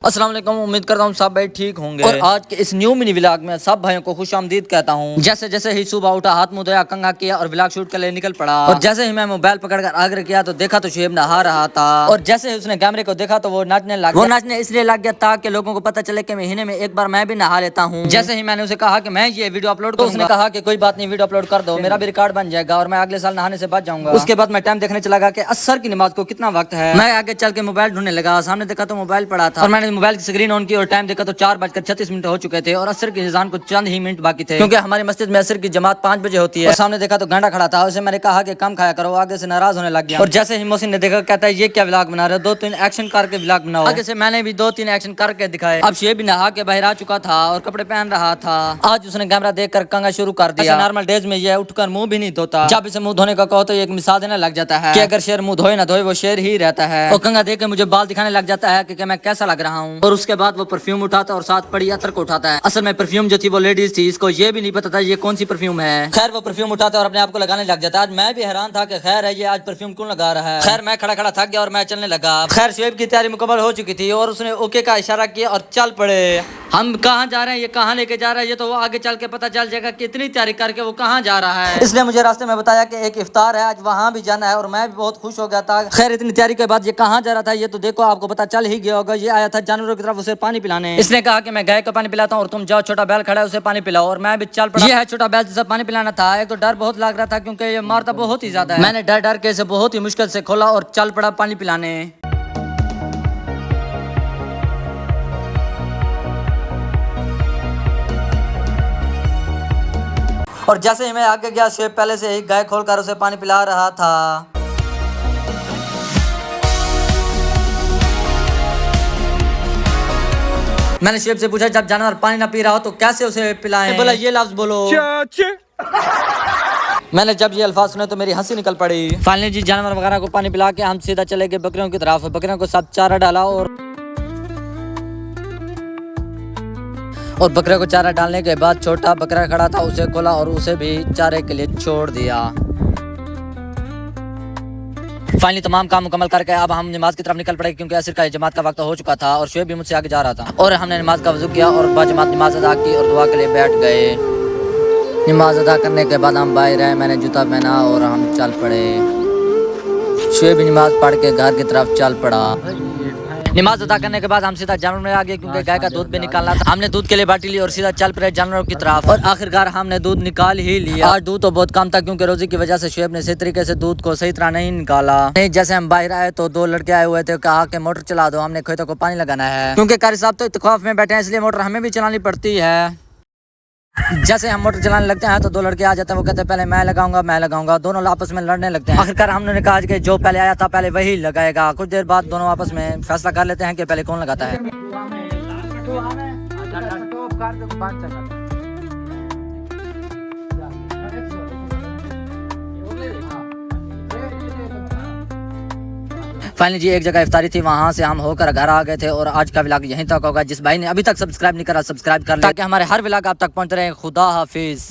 अस्सलाम वालेकुम। उम्मीद करता हूँ सब भाई ठीक होंगे और आज के इस न्यू मिनी व्लॉग में सब भाइयों को खुशामदीद कहता हूँ। जैसे जैसे ही सुबह उठा, हाथ मुंह धोया, कंघा किया और व्लॉग शूट के लिए निकल पड़ा। और जैसे ही मैं मोबाइल पकड़कर आग्रह किया तो देखा तो शुएब नहा रहा था। और जैसे ही उसने कैमरे को देखा तो वो नाचने लग गया। वो नाचने इसलिए लग गया ताकि लोगों को पता चले कि महीने में एक बार मैं भी नहा लेता हूँ। जैसे ही मैंने उसे कहा कि मैं ये वीडियो अपलोड करूंगा, उसने कहा कि कोई बात नहीं, वीडियो अपलोड कर दो, मेरा भी रिकॉर्ड बन जाएगा और मैं अगले साल नहाने से बच जाऊंगा। उसके बाद मैं टाइम देखने चला गया कि असर की नमाज को कितना वक्त है। मैं आगे चल के मोबाइल ढूंढने लगा, सामने देखा तो मोबाइल पड़ा था और मैंने मोबाइल की स्क्रीन ऑन की और टाइम देखा तो 4:36 हो चुके थे और असर की अज़ान को चंद ही मिनट बाकी थे, क्योंकि हमारी मस्जिद में असर की जमात 5 बजे होती है। और सामने देखा तो गांडा खड़ा था, उसे मैंने कहा कि कम खाया करो, आगे से नाराज होने लग गया। और जैसे ही मोहसिन ने देखा कहता है ये क्या व्लॉग बना रहे हो, 2-3 एक्शन करके व्लॉग बनाओ। आगे से मैंने भी 2-3 एक्शन करके दिखाए। अब शुएब भी नहा के बाहर आ चुका था और कपड़े पहन रहा था। आज उसने कैमरा देखकर कंघा शुरू कर दिया। नॉर्मल डेज में यह उठकर मुंह भी नहीं धोता, जब इसे मुंह धोने का कहो तो एक मिसाल देने लग जाता है कि अगर शेर मुंह धोए ना धोए वो शेर ही रहता है। और कंघा देख के मुझे बाल दिखाने लग जाता है कि मैं कैसा लग रहा हूँ। और उसके बाद वो परफ्यूम उठाता और साथ पड़ी अतर को उठाता है। असल में परफ्यूम जो थी वो लेडीज थी, इसको ये भी नहीं पता था ये कौन सी परफ्यूम है। खैर वो परफ्यूम उठाता है और अपने आप को लगाने लग जाता है। आज मैं भी हैरान था कि खैर है ये आज परफ्यूम क्यों लगा रहा है। खैर मैं खड़ा खड़ा थक गया और मैं चलने लगा। खैर शुएब की तैयारी मुकम्मल हो चुकी थी और उसने ओके का इशारा किया और चल पड़े। हम कहाँ जा रहे हैं, ये कहाँ लेके जा रहा है, ये तो वो आगे चल के पता चल जाएगा कि इतनी तैयारी करके वो कहाँ जा रहा है। इसलिए मुझे रास्ते में बताया कि एक इफ्तार है, आज वहाँ भी जाना है और मैं भी बहुत खुश हो गया था। खैर इतनी तैयारी के बाद ये कहाँ जा रहा था ये तो देखो, आपको पता चल ही गया होगा। ये आया था जानवरों की तरफ उसे पानी पिलाने। इसने कहा कि मैं गाय को पानी पिलाता हूँ और तुम जाओ, छोटा बैल खड़ा है उसे पानी पिलाओ। और मैं भी चल पड़ा। ये है छोटा बैल जिसे पानी पिलाना था। एक तो डर बहुत लग रहा था क्योंकि ये मारता बहुत ही ज्यादा है। मैंने डर डर के इसे बहुत ही मुश्किल से खोला और चल पड़ा पानी पिलाने। और जैसे ही मैं आगे गया शुएब पहले से ही गाय खोलकर उसे पानी पिला रहा था। मैंने शुएब से पूछा जब जानवर पानी ना पी रहा हो तो कैसे उसे पिलाएं? बोला ये लफ्ज बोलो। मैंने जब ये अल्फाज सुने तो मेरी हंसी निकल पड़ी। फाइनली जी जानवर वगैरह को पानी पिला के हम सीधा चले गए बकरियों की तरफ। बकरियों को सब चारा डाला और बकरे को चारा डालने के बाद छोटा बकरा खड़ा था उसे खोला और उसे भी चारे के लिए छोड़ दिया। फाइनली तमाम काम मुकम्मल करके अब हम नमाज की तरफ निकल पड़े, क्योंकि असर का जमात का वक्त हो चुका था और शुएब भी मुझसे आगे जा रहा था। और हमने नमाज का वजू किया और बाजमात नमाज अदा की और दुआ के लिए बैठ गए। नमाज अदा करने के बाद हम बाहर आए, मैंने जूता पहना और हम चल पड़े। शुएब भी नमाज पढ़ के घर की तरफ चल पड़ा। नमाज अदा करने के बाद हम सीधा जानवर में आ गए, क्योंकि गाय का दूध भी निकालना था। हमने दूध के लिए बाटी ली और सीधा चल पड़े जानवरों की तरफ। और आखिरकार हमने दूध निकाल ही लिया। आज दूध तो बहुत कम था क्योंकि रोजी की वजह से शुएब ने सही तरीके से दूध को सही तरह नहीं निकाला। नहीं जैसे हम बाहर आए तो 2 लड़के आए हुए थे, कहा कि मोटर चला दो, हमने खेतों को पानी लगाना है। क्योंकि कारी साहब तो इत्तेफाक में बैठे हैं इसलिए मोटर हमें भी चलानी पड़ती है। जैसे हम मोटर चलाने लगते हैं तो 2 लड़के आ जाते हैं, वो कहते हैं पहले मैं लगाऊंगा। दोनों आपस में लड़ने लगते हैं। आखिरकार हमने कहा कि जो पहले आया था पहले वही लगाएगा। कुछ देर बाद दोनों आपस में फैसला कर लेते हैं कि पहले कौन लगाता है। फाइनली जी एक जगह इफ्तारी थी, वहां से हम होकर घर आ गए थे और आज का व्लॉग यहीं तक होगा। जिस भाई ने अभी तक सब्सक्राइब नहीं करा सब्सक्राइब कर ले ताकि हमारे हर व्लॉग आप तक पहुंच रहे हैं। खुदा हाफिज।